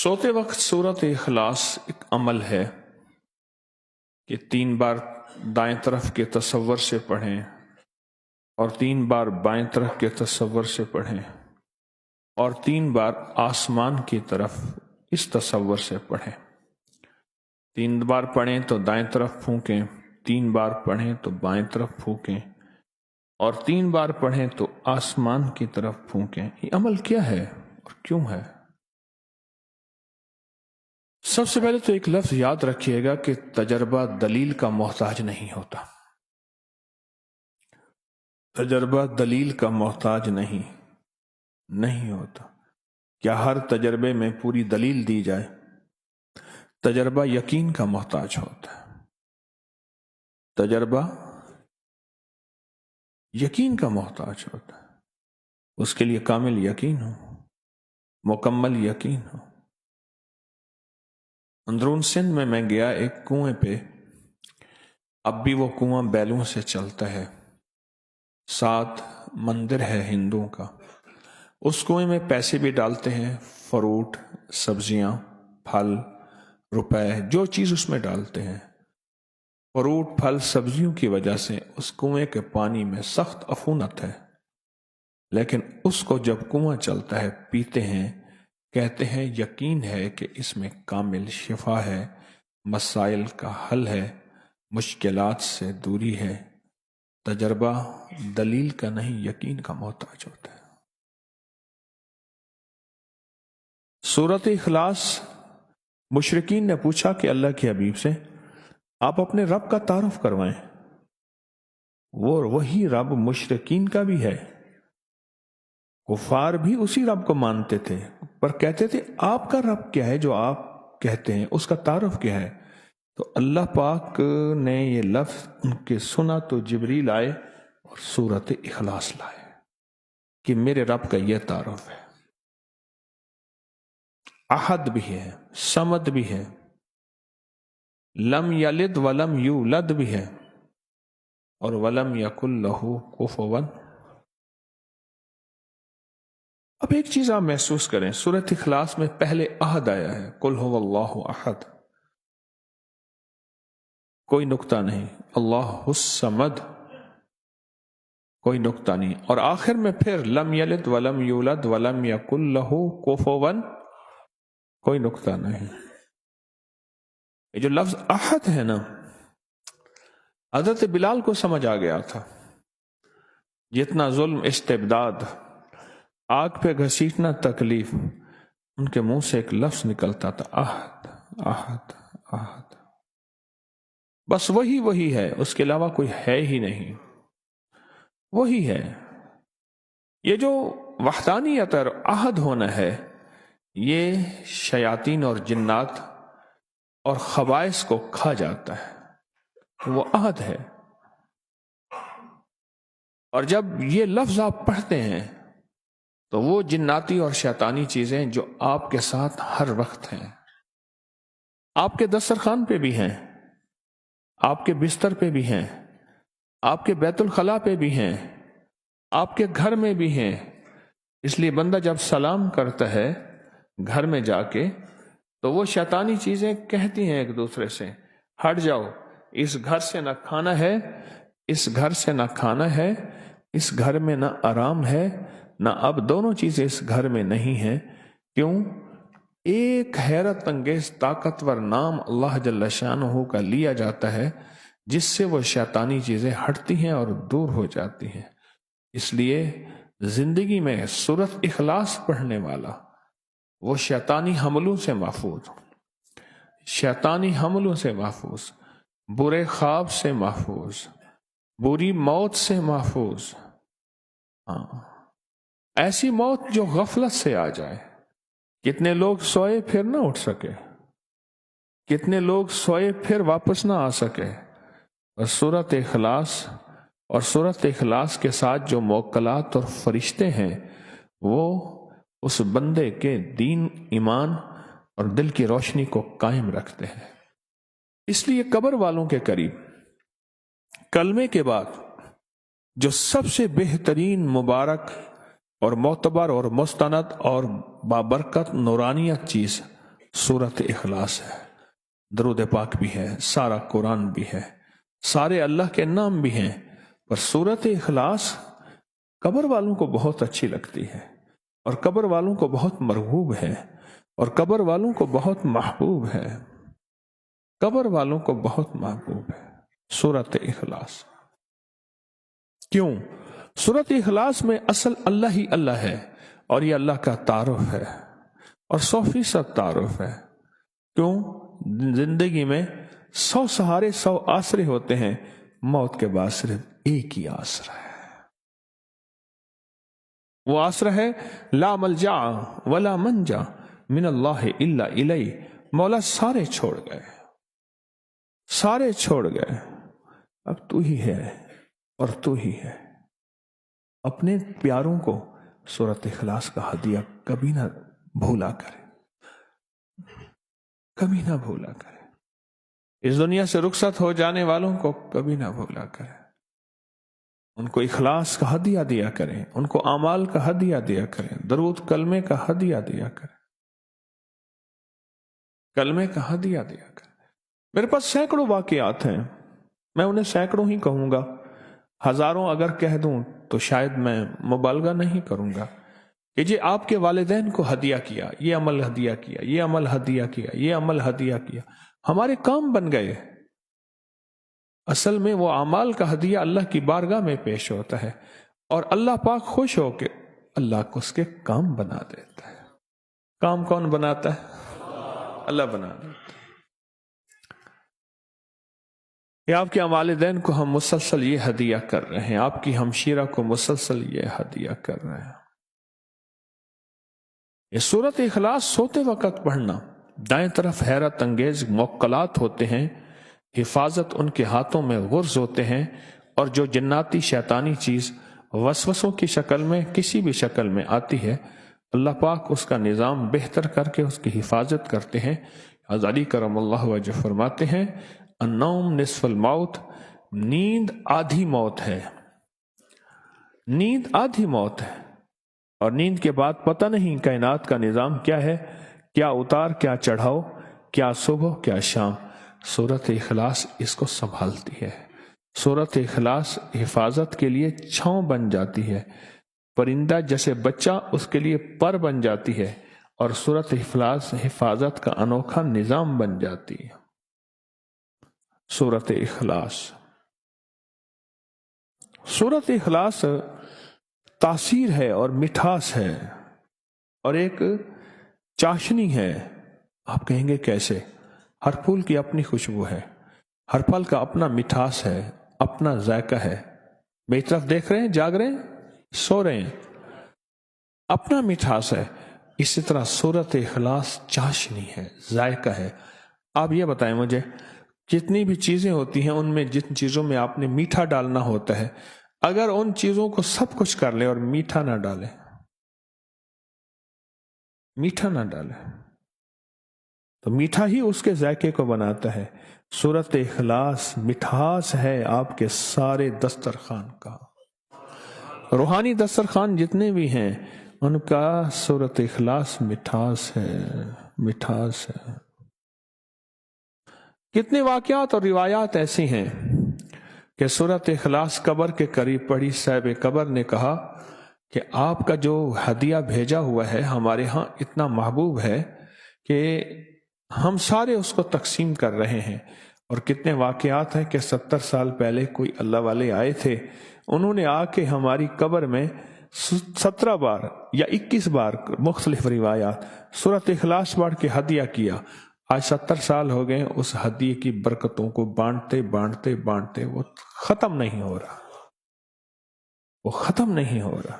سوتے وقت سورت اخلاص ایک عمل ہے کہ 3 بار دائیں طرف کے تصور سے پڑھیں اور 3 بار بائیں طرف کے تصور سے پڑھیں اور 3 بار آسمان کی طرف اس تصور سے پڑھیں۔ 3 بار پڑھیں تو دائیں طرف پھونکیں، 3 بار پڑھیں تو بائیں طرف پھونکیں اور 3 بار پڑھیں تو آسمان کی طرف پھونکیں۔ یہ عمل کیا ہے اور کیوں ہے؟ سب سے پہلے تو ایک لفظ یاد رکھیے گا کہ تجربہ دلیل کا محتاج نہیں ہوتا۔ تجربہ دلیل کا محتاج نہیں ہوتا۔ کیا ہر تجربے میں پوری دلیل دی جائے؟ تجربہ یقین کا محتاج ہوتا ہے۔ تجربہ یقین کا محتاج ہوتا ہے، اس کے لیے کامل یقین ہو، مکمل یقین ہو۔ اندرون سندھ میں گیا ایک کنویں پہ، اب بھی وہ کنواں بیلوں سے چلتا ہے، ساتھ مندر ہے ہندوؤں کا۔ اس کنویں میں پیسے بھی ڈالتے ہیں، فروٹ، سبزیاں، پھل، روپے، جو چیز اس میں ڈالتے ہیں۔ فروٹ، پھل، سبزیوں کی وجہ سے اس کنویں کے پانی میں سخت عفونت ہے، لیکن اس کو جب کنواں چلتا ہے پیتے ہیں، کہتے ہیں یقین ہے کہ اس میں کامل شفا ہے، مسائل کا حل ہے، مشکلات سے دوری ہے۔ تجربہ دلیل کا نہیں، یقین کا محتاج ہوتا ہے۔ سورت اخلاص، مشرکین نے پوچھا کہ اللہ کے حبیب سے آپ اپنے رب کا تعارف کروائیں۔ وہی رب مشرکین کا بھی ہے، کفار بھی اسی رب کو مانتے تھے، پر کہتے تھے آپ کا رب کیا ہے جو آپ کہتے ہیں، اس کا تعارف کیا ہے؟ تو اللہ پاک نے یہ لفظ ان کے سنا تو جبریل آئے اور سورت اخلاص لائے کہ میرے رب کا یہ تعارف ہے۔ احد بھی ہے، صمد بھی ہے، لم یلد ولم یولد بھی ہے، اور ولم یکن لہ کفوا۔ اب ایک چیز آپ محسوس کریں، سورۃ اخلاص میں پہلے احد آیا ہے، قل هو اللہ احد، کوئی نقطہ نہیں، اللہ الصمد، کوئی نقطہ نہیں، اور آخر میں پھر لم یلد ولم یولد ولم یکن لہ کفوا، کوئی نقطہ نہیں۔ یہ جو لفظ احد ہے نا، حضرت بلال کو سمجھ آ گیا تھا، جتنا ظلم، استبداد، آگ پہ گھسیٹنا تکلیف، ان کے منہ سے ایک لفظ نکلتا تھا، احد احد احد، بس وہی ہے، اس کے علاوہ کوئی ہے ہی نہیں، وہی ہے۔ یہ جو وحدانیت اور احد ہونا ہے، یہ شیاطین اور جنات اور خبائث کو کھا جاتا ہے، وہ احد ہے۔ اور جب یہ لفظ آپ پڑھتے ہیں تو وہ جناتی اور شیطانی چیزیں جو آپ کے ساتھ ہر وقت ہیں، آپ کے دسترخوان پہ بھی ہیں، آپ کے بستر پہ بھی ہیں، آپ کے بیت الخلاء پہ بھی ہیں، آپ کے گھر میں بھی ہیں۔ اس لیے بندہ جب سلام کرتا ہے گھر میں جا کے، تو وہ شیطانی چیزیں کہتی ہیں ایک دوسرے سے، ہٹ جاؤ، اس گھر سے نہ کھانا ہے، اس گھر سے نہ کھانا ہے، اس گھر میں نہ آرام ہے، نہ اب دونوں چیزیں اس گھر میں نہیں ہیں۔ کیوں؟ ایک حیرت انگیز طاقتور نام اللہ جل شانہ کا لیا جاتا ہے، جس سے وہ شیطانی چیزیں ہٹتی ہیں اور دور ہو جاتی ہیں۔ اس لیے زندگی میں سورۃ اخلاص پڑھنے والا وہ شیطانی حملوں سے محفوظ، شیطانی حملوں سے محفوظ، برے خواب سے محفوظ، بری موت سے محفوظ۔ ایسی موت جو غفلت سے آ جائے۔ کتنے لوگ سوئے پھر نہ اٹھ سکے، کتنے لوگ سوئے پھر واپس نہ آ سکے، اور سورۃ اخلاص کے ساتھ جو موکلات اور فرشتے ہیں، وہ اس بندے کے دین، ایمان اور دل کی روشنی کو قائم رکھتے ہیں۔ اس لیے قبر والوں کے قریب کلمے کے بعد جو سب سے بہترین، مبارک اور معتبر اور مستند اور بابرکت نورانیت چیز सूरत इखलास है, दरूद पाक भी है, सारा कुरान भी है, सारे अल्लाह के नाम भी हैं, पर सूरत इखलास कब्र वालों को बहुत अच्छी लगती है और कब्र वालों को बहुत मरगूब है और कब्र वालों को बहुत महबूब है, कब्र वालों को बहुत महबूब है सूरत इखलास। क्यों? सूरत इखलास में असल अल्लाह ही अल्लाह है और ये अल्लाह का तारुफ है और 100% तारुफ है। क्यों? जिंदगी में 100 सहारे 100 आसरे होते हैं, मौत के बाद सिर्फ एक ही आसरा है। वो आसरा है ला मलजा वला मंजा मिनल्लाह इल्ला इलैह। मौला सारे छोड़ गए, सारे छोड़ गए, अब तू ही है और तू ही है। अपने प्यारों को सूरत इखलास का हदिया कभी ना भूला करे, कभी ना भूला करे। इस दुनिया से रुखसत हो जाने वालों को कभी ना भूला करे। उनको इखलास का हदिया दिया करें, उनको आमाल का हदिया दिया करें, दरूद कलमे का हदिया दिया करें, कलमे का हदिया दिया करें। मेरे पास सैकड़ों वाकयात हैं, मैं उन्हें सैकड़ों ही कहूंगा। हजारों अगर कह दूं तो शायद मैं मुबालगा नहीं करूंगा कि जी आपके वालिदैन को हदिया किया, ये अमल हदिया किया, ये अमल हदिया किया, ये अमल हदिया किया, हमारे काम बन गए। असल में वो अमाल का हदिया अल्लाह की बारगाह में पेश होता है और अल्लाह पाक खुश हो के अल्लाह को उसके काम बना देता है। काम कौन बनाता है? अल्लाह बना देता है। या आपके वालिदैन को हम मुसलसल ये हदिया कर रहे हैं, आपकी हमशीरा को मुसलसल ये हदिया कर रहे हैं। ये सूरत इखलास सोते वक्त पढ़ना, दाएं तरफ हैरत अंगेज मुक्कलात होते हैं, हिफाजत उनके हाथों में गुर्ज होते हैं और जो जन्नाती शैतानी चीज वसवसों की शक्ल में किसी भी शक्ल में आती है, अल्लाह पाक उसका निज़ाम बेहतर करके उसकी हिफाजत करते हैं। अली करमल्लाहु वजह फरमाते हैं अन्नौम निस्फुल मौत, नींद आधी मौत है, नींद आधी मौत है। और नींद के बाद पता नहीं कायनात का निज़ाम क्या है, क्या उतार क्या चढ़ाओ, क्या सुबह क्या शाम। सूरत इखलास इसको संभालती है। सूरत इखलास हिफाजत के लिए छांव बन जाती है, परिंदा जैसे बच्चा उसके लिए पर बन जाती है और सूरत इखलास हिफाजत का अनोखा निज़ाम बन जाती है। सूरत इखलास, सूरत इखलास तासीर है और मिठास है और एक चाशनी है। आप कहेंगे कैसे? हर फूल की अपनी खुशबू है, हर फल का अपना मिठास है, अपना जायका है। मेरी तरफ देख रहे हैं, जाग रहे हैं, सो रहे हैं, अपना मिठास है। इसी तरह सूरत इखलास चाशनी है, जायका है। आप ये बताएं मुझे, जितनी भी चीजें होती हैं उनमें जिन चीजों में आपने मीठा डालना होता है, अगर उन चीजों को सब कुछ कर ले और मीठा ना डाले, मीठा ना डाले, तो मीठा ही उसके जायके को बनाता है। सूरत इखलास मिठास है आपके सारे दस्तरखान का। रूहानी दस्तरखान जितने भी हैं उनका सूरत इखलास मिठास है, मिठास है। कितने वाकयात और रिवायात ऐसी हैं कि सूरत इखलास कब्र के करीब पढ़ी, साहिब कब्र ने कहा कि आपका जो हदिया भेजा हुआ है हमारे यहाँ इतना महबूब है कि हम सारे उसको तकसीम कर रहे हैं। और कितने वाकयात हैं कि 70 साल पहले कोई अल्लाह वाले आए थे, उन्होंने आके हमारी कब्र में 17 बार या 21 बार मुख्तलिफ रिवायात सूरत इखलास पढ़ के हदिया किया। आज 70 साल हो गए, उस हदिये की बरकतों को बांटते बांटते बांटते वो खत्म नहीं हो रहा, वो खत्म नहीं हो रहा।